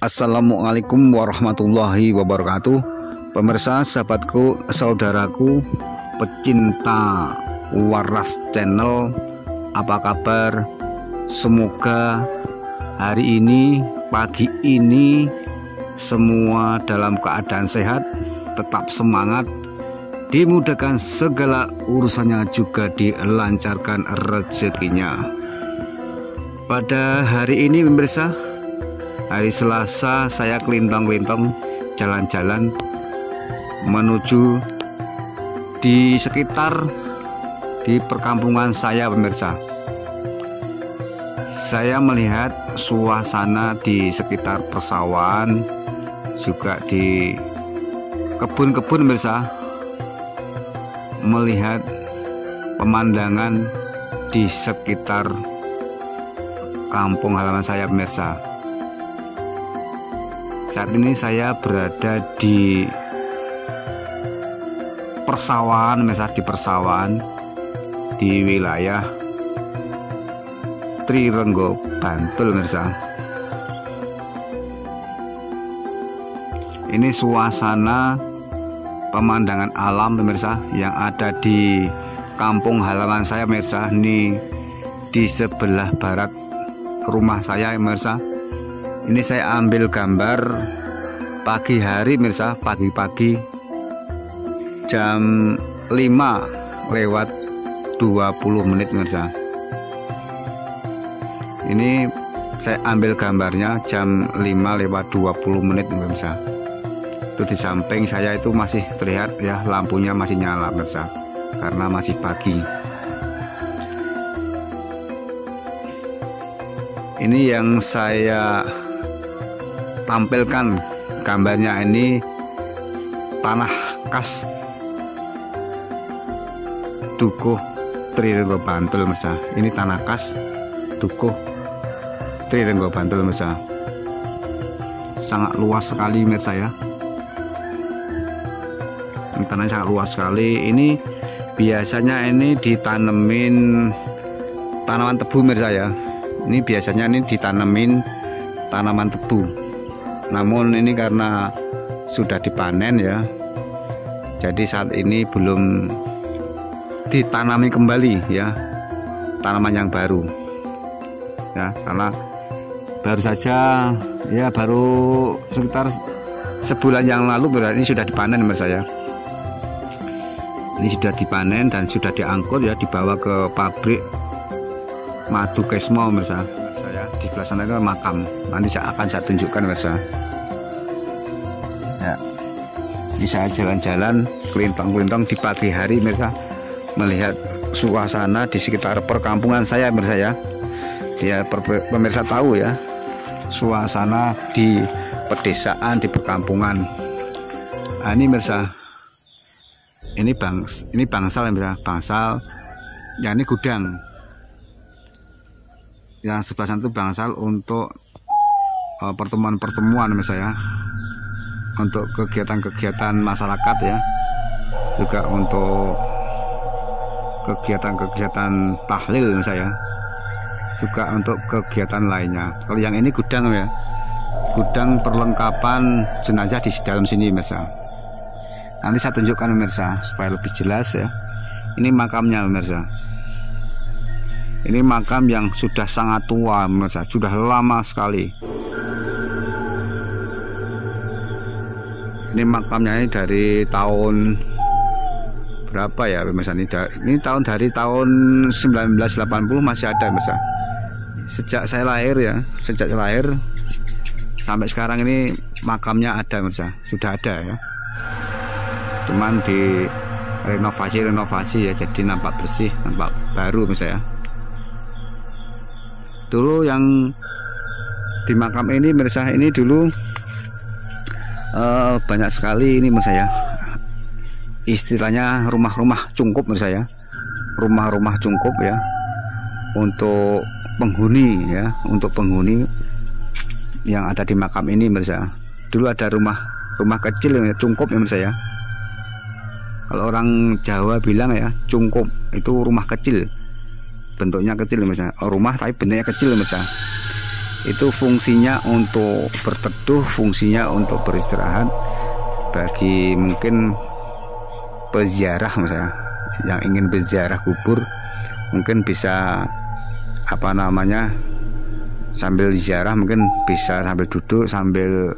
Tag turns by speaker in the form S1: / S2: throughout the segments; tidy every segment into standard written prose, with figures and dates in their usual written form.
S1: Assalamualaikum warahmatullahi wabarakatuh. Pemirsa, sahabatku, saudaraku, pecinta Waras Channel, apa kabar? Semoga hari ini, pagi ini, semua dalam keadaan sehat, tetap semangat, dimudahkan segala urusannya, juga dilancarkan rezekinya. Pada hari ini pemirsa, hari Selasa, saya kelintang-kelintang jalan-jalan menuju di sekitar di perkampungan saya pemirsa. Saya melihat suasana di sekitar persawahan, juga di kebun-kebun pemirsa, melihat pemandangan di sekitar kampung halaman saya pemirsa. Saat ini saya berada di persawahan, pemirsa, di persawahan di wilayah Trirenggo, Bantul, pemirsa. Ini suasana pemandangan alam pemirsa yang ada di kampung halaman saya pemirsa. Ini di sebelah barat rumah saya pemirsa. Ini saya ambil gambar pagi hari pemirsa, pagi-pagi jam 5:20 pemirsa. Ini saya ambil gambarnya jam 5:20 pemirsa. Itu di samping saya itu masih terlihat ya, lampunya masih nyala pemirsa, karena masih pagi. Ini yang saya tampilkan gambarnya, ini tanah khas Dukuh Trirenggo Bantul pemirsa. Ini tanah khas Dukuh Trirenggo Bantul pemirsa. Sangat luas sekali pemirsa ya. Ini tanahnya sangat luas sekali. Ini biasanya ini ditanemin tanaman tebu pemirsa ya. Ini biasanya ini ditanemin tanaman tebu. Namun ini karena sudah dipanen ya, jadi saat ini belum ditanami kembali ya, tanaman yang baru ya, karena baru saja ya, baru sekitar sebulan yang lalu berarti sudah dipanen pemirsa ya. Ini sudah dipanen dan sudah diangkut ya, dibawa ke pabrik madu Kesmo pemirsa. Saya di sebelah sana itu makam, nanti akan saya tunjukkan pemirsa ya. Ini saya jalan-jalan kelintang-kelintang di pagi hari pemirsa, melihat suasana di sekitar perkampungan saya pemirsa ya. Ya pemirsa tahu ya, suasana di pedesaan, di perkampungan. Nah, ini pemirsa, ini bangsal pemirsa, bangsal. Ya, ini gudang. Yang sebelah sana itu bangsal untuk pertemuan-pertemuan pemirsa ya, untuk kegiatan-kegiatan masyarakat ya, juga untuk kegiatan-kegiatan tahlil saya, juga untuk kegiatan lainnya. Kalau yang ini gudang ya, gudang perlengkapan jenazah di dalam sini pemirsa. Nanti saya tunjukkan pemirsa supaya lebih jelas ya. Ini makamnya pemirsa. Ini makam yang sudah sangat tua pemirsa, sudah lama sekali. Ini makamnya ini dari tahun berapa ya pemirsa? Ini tahun dari tahun 1980 masih ada pemirsa. Sejak saya lahir ya, sejak saya lahir sampai sekarang ini makamnya ada pemirsa, sudah ada ya. Cuman di renovasi ya, jadi nampak bersih, nampak baru pemirsa ya. Dulu yang di makam ini pemirsa, ini dulu banyak sekali ini pemirsa ya, istilahnya rumah-rumah cungkup pemirsa ya, rumah-rumah cungkup ya, untuk penghuni ya, untuk penghuni yang ada di makam ini pemirsa. Dulu ada rumah kecil yang cungkup ya pemirsa ya. Kalau orang Jawa bilang ya, cungkup itu rumah kecil, bentuknya kecil pemirsa. Rumah tapi bentuknya kecil pemirsa. Itu fungsinya untuk berteduh, fungsinya untuk beristirahat. Bagi mungkin peziarah misalnya yang ingin berziarah kubur, mungkin bisa sambil ziarah, mungkin bisa sambil duduk, sambil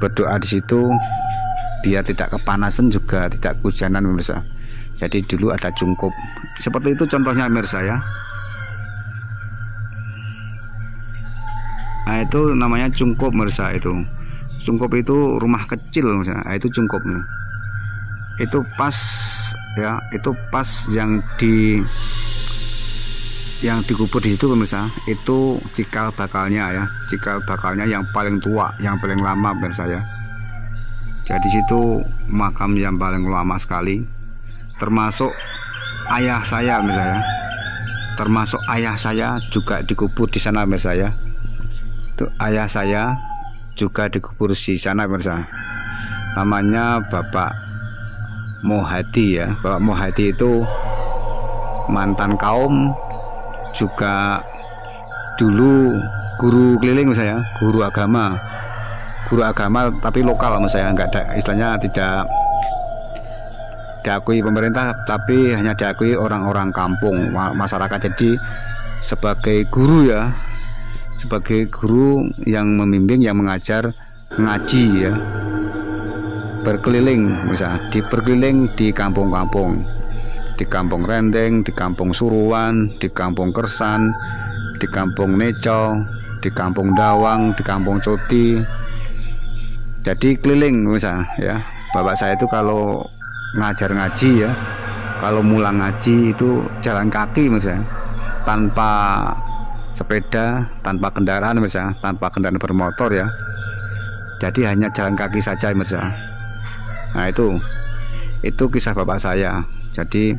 S1: berdoa di situ, biar tidak kepanasan juga tidak kehujanan pemirsa. Jadi dulu ada cungkup seperti itu contohnya pemirsa ya. Nah, itu namanya cungkup pemirsa. Itu cungkup itu rumah kecil misalnya. Nah, itu cungkupnya. Itu pas ya, itu pas yang dikubur di situ pemirsa. Itu cikal bakalnya ya, cikal bakalnya yang paling tua, yang paling lama pemirsa ya. Jadi situ makam yang paling lama sekali. Termasuk ayah saya pemirsa ya. Termasuk ayah saya juga dikubur di sana pemirsa ya. Itu ayah saya juga dikubur di sana pemirsa. Namanya Bapak Mohadi ya. Bapak Mohadi itu mantan kaum, juga dulu guru keliling saya, guru agama tapi lokal saya, enggak ada istilahnya, tidak diakui pemerintah tapi hanya diakui orang-orang kampung, masyarakat. Jadi sebagai guru ya, sebagai guru yang membimbing, yang mengajar ngaji ya, berkeliling misalnya, berkeliling di kampung-kampung, di kampung Rendeng, di kampung Suruhan, di kampung Kersan, di kampung Neco, di kampung Dawang, di kampung Coti. Jadi keliling misalnya ya. Bapak saya itu kalau ngajar ngaji ya, kalau mulang ngaji itu jalan kaki misalnya, tanpa sepeda, tanpa kendaraan misalnya, tanpa kendaraan bermotor ya. Jadi hanya jalan kaki saja misalnya. Nah, itu kisah bapak saya. Jadi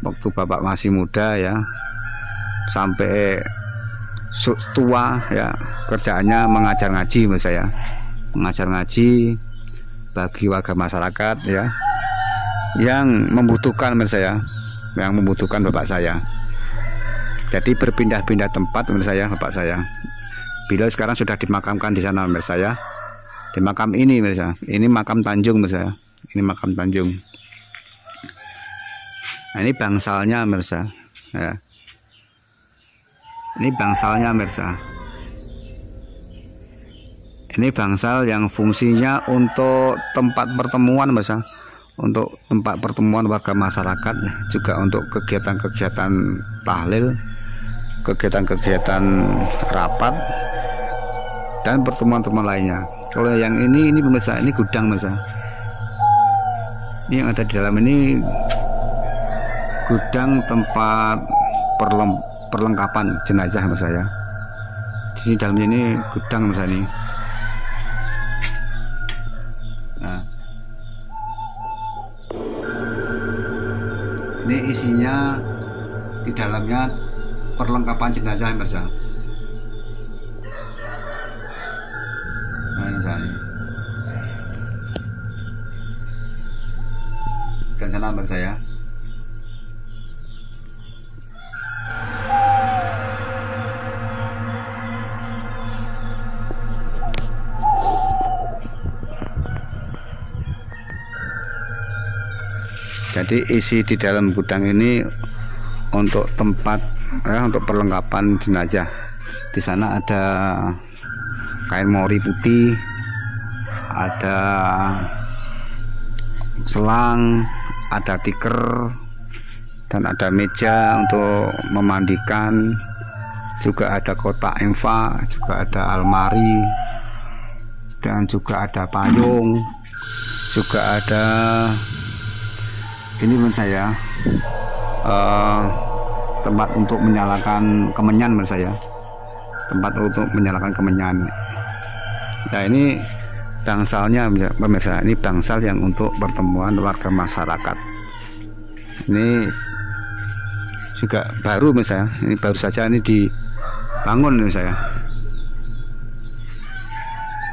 S1: waktu bapak masih muda ya, sampai tua ya, kerjaannya mengajar ngaji menurut saya, mengajar ngaji bagi warga masyarakat ya, yang membutuhkan menurut saya, yang membutuhkan bapak saya. Jadi berpindah-pindah tempat menurut saya bapak saya. Beliau sekarang sudah dimakamkan di sana menurut saya, di makam ini menurut saya. Ini makam Tanjung menurut saya. Ini makam Tanjung. Nah, ini bangsalnya pemirsa ya. Ini bangsalnya pemirsa. Ini bangsal yang fungsinya untuk tempat pertemuan pemirsa, untuk tempat pertemuan warga masyarakat, juga untuk kegiatan-kegiatan tahlil, kegiatan-kegiatan rapat, dan pertemuan-pertemuan lainnya. Kalau yang ini pemirsa, ini gudang pemirsa. Ini yang ada di dalam ini gudang tempat perlengkapan jenazah menurut saya. Di sini dalamnya ini gudang menurut saya ini. Nah, ini isinya di dalamnya perlengkapan jenazah menurut saya. Nah, ini saya. Dan sana menurut saya. Jadi isi di dalam gudang ini untuk tempat untuk perlengkapan jenazah. Di sana ada kain mori putih, ada selang, ada tikar, dan ada meja untuk memandikan. Juga ada kotak infak, juga ada almari, dan juga ada payung, juga ada ini menurut saya tempat untuk menyalakan kemenyan menurut saya, tempat untuk menyalakan kemenyan. Nah, ini bangsalnya pemirsa, ini bangsal yang untuk pertemuan warga masyarakat. Ini juga baru misalnya, ini baru saja ini dibangun misalnya.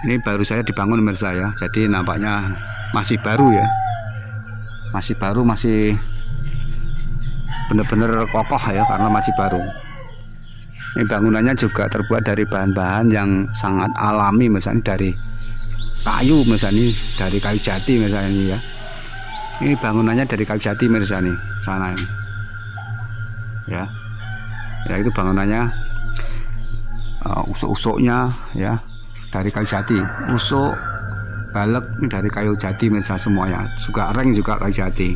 S1: Ini baru saya dibangun pemirsa ya, jadi nampaknya masih baru ya. Masih baru, masih benar-benar kokoh ya, karena masih baru. Ini bangunannya juga terbuat dari bahan-bahan yang sangat alami, misalnya dari kayu, misalnya dari kayu jati misalnya ini ya. Ini bangunannya dari kayu jati misalnya sana ini. Ya. Ya itu bangunannya usuk-usuknya ya dari kayu jati. Usuk, balek dari kayu jati misalnya semuanya. Juga reng juga kayu jati.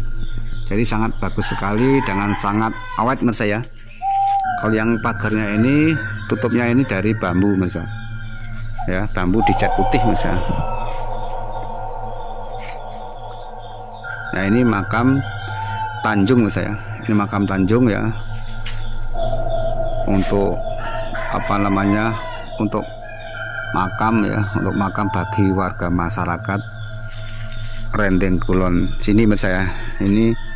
S1: Jadi sangat bagus sekali dengan sangat awet menurut saya. Kalau yang pagarnya ini tutupnya ini dari bambu misal, ya bambu dicat putih misal. Nah ini makam Tanjung saya. Ini makam Tanjung ya. Untuk apa namanya? Untuk makam ya, untuk makam bagi warga masyarakat Renteng Kulon sini saya. Ini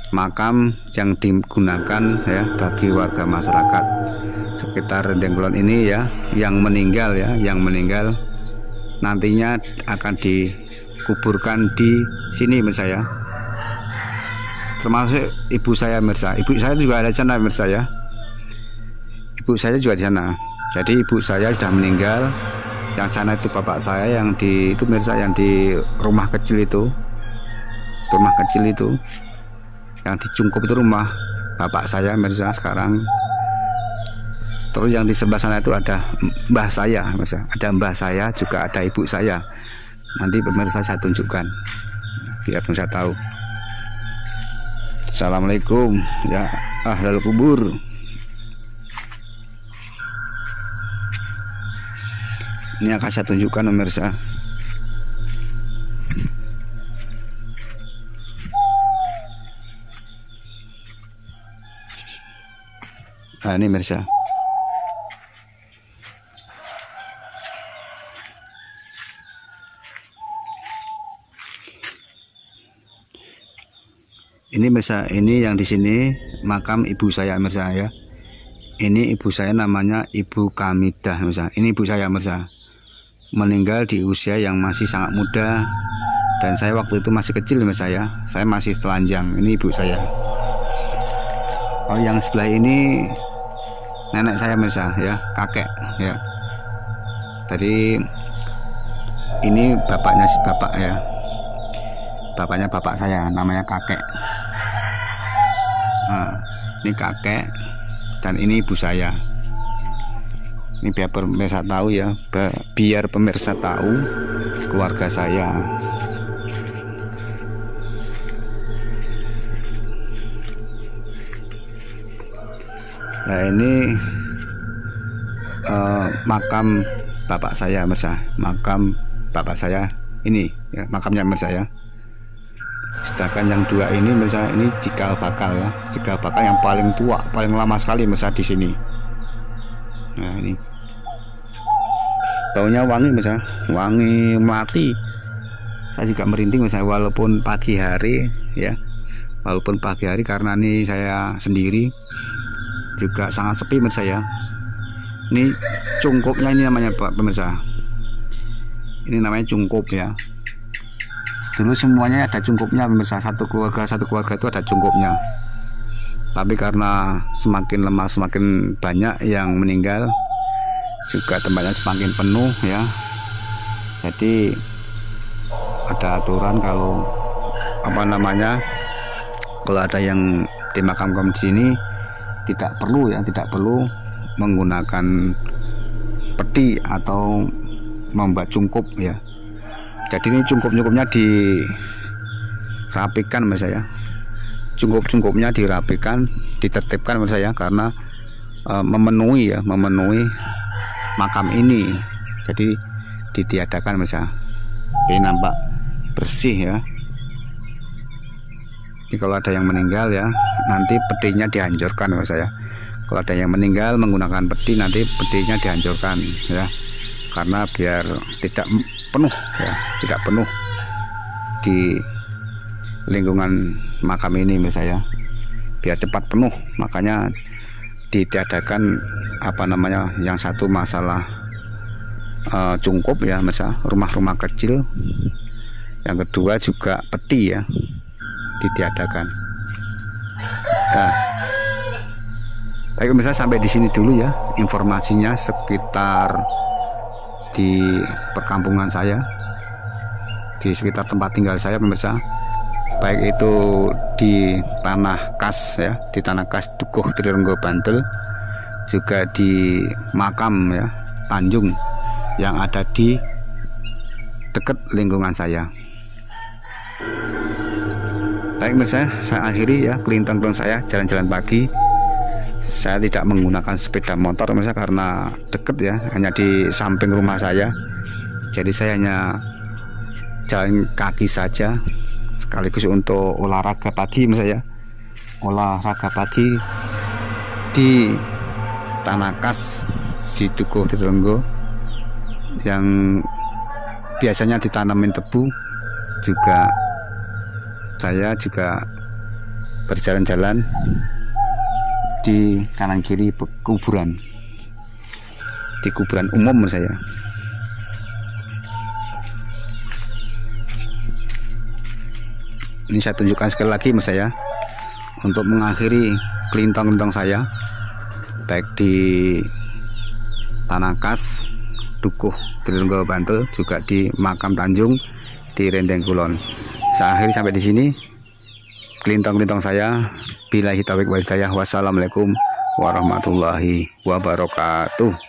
S1: makam yang digunakan ya bagi warga masyarakat sekitar Renteng Kulon ini ya, yang meninggal ya, yang meninggal nantinya akan dikuburkan di sini saya. Termasuk ibu saya mirsa. Ibu saya juga ada di sana mirsa ya. Ibu saya juga di sana. Jadi ibu saya sudah meninggal. Yang sana itu bapak saya yang di itu mirsa, yang di rumah kecil itu. Rumah kecil itu. Yang di Cungkup itu rumah bapak saya mirsa sekarang. Terus yang di sebelah sana itu ada mbah saya mirsa. Ada mbah saya, juga ada ibu saya. Nanti pemirsa saya tunjukkan biar pemirsa tahu. Assalamualaikum ya ahlul kubur. Ini akan saya tunjukkan pemirsa. Nah ini pemirsa. Ini pemirsa, ini yang di sini makam ibu saya pemirsa ya. Ini ibu saya namanya Ibu Kamidah pemirsa. Ini ibu saya pemirsa. Meninggal di usia yang masih sangat muda, dan saya waktu itu masih kecil pemirsa ya. Saya masih telanjang. Ini ibu saya. Oh yang sebelah ini nenek saya pemirsa ya, kakek ya. Tadi ini bapaknya si bapak ya. Bapaknya bapak saya namanya kakek. Nah, ini kakek dan ini ibu saya. Ini biar pemirsa tahu ya, biar pemirsa tahu keluarga saya. Nah ini makam bapak saya pemirsa. Makam bapak saya ini ya, makamnya pemirsa ya. Sedangkan yang dua ini pemirsa, ini cikal bakal ya, cikal bakal yang paling tua, paling lama sekali pemirsa di sini. Nah ini baunya wangi pemirsa, wangi melati. Saya juga merinding pemirsa, walaupun pagi hari ya, walaupun pagi hari karena ini saya sendiri, juga sangat sepi pemirsa ya. Ini cungkupnya ini namanya Pak pemirsa. Ini namanya cungkup ya. Dulu semuanya ada cungkupnya pemirsa, satu keluarga itu ada cungkupnya. Tapi karena semakin lama semakin banyak yang meninggal, juga tempatnya semakin penuh ya. Jadi ada aturan kalau apa namanya, kalau ada yang dimakamkan di sini tidak perlu ya, tidak perlu menggunakan peti atau membuat cungkup ya. Jadi ini cungkup-cungkupnya dirapikan mas saya. Cungkup-cungkupnya dirapikan, ditertibkan mas saya, karena memenuhi makam ini. Jadi ditiadakan mas saya. Ini nampak bersih ya. Jadi kalau ada yang meninggal ya, nanti petinya dihancurkan mas saya. Kalau ada yang meninggal menggunakan peti, nanti petinya dihancurkan ya, karena biar tidak penuh ya, tidak penuh di lingkungan makam ini mas saya, biar cepat penuh. Makanya ditiadakan apa namanya, yang satu masalah cungkup ya mas, rumah-rumah kecil. Yang kedua juga peti ya, ditiadakan. Nah, Baik pemirsa, sampai di sini dulu ya informasinya sekitar di perkampungan saya, di sekitar tempat tinggal saya pemirsa. Baik itu di tanah kas ya, di tanah kas Dukuh Trirenggo Bantul, juga di makam ya Tanjung yang ada di dekat lingkungan saya. Baik pemirsa, saya akhiri ya kelintang-kelintang saya jalan-jalan pagi. Saya tidak menggunakan sepeda motor pemirsa karena deket ya, hanya di samping rumah saya. Jadi saya hanya jalan kaki saja, sekaligus untuk olahraga pagi pemirsa ya. Olahraga pagi di tanah kas di Dukuh Trirenggo yang biasanya ditanamin tebu. Juga saya juga berjalan-jalan di kanan kiri kuburan, di kuburan umum saya. Ini saya tunjukkan sekali lagi mas saya, untuk mengakhiri kelintang-kelintang saya baik di tanah kas Dukuh Trirenggo Bantul, juga di makam Tanjung di Renteng Kulon. Saya akhiri sampai di sini kelintang-kelintang saya. Billahi taufiq wal hidayah. Wassalamualaikum warahmatullahi wabarakatuh.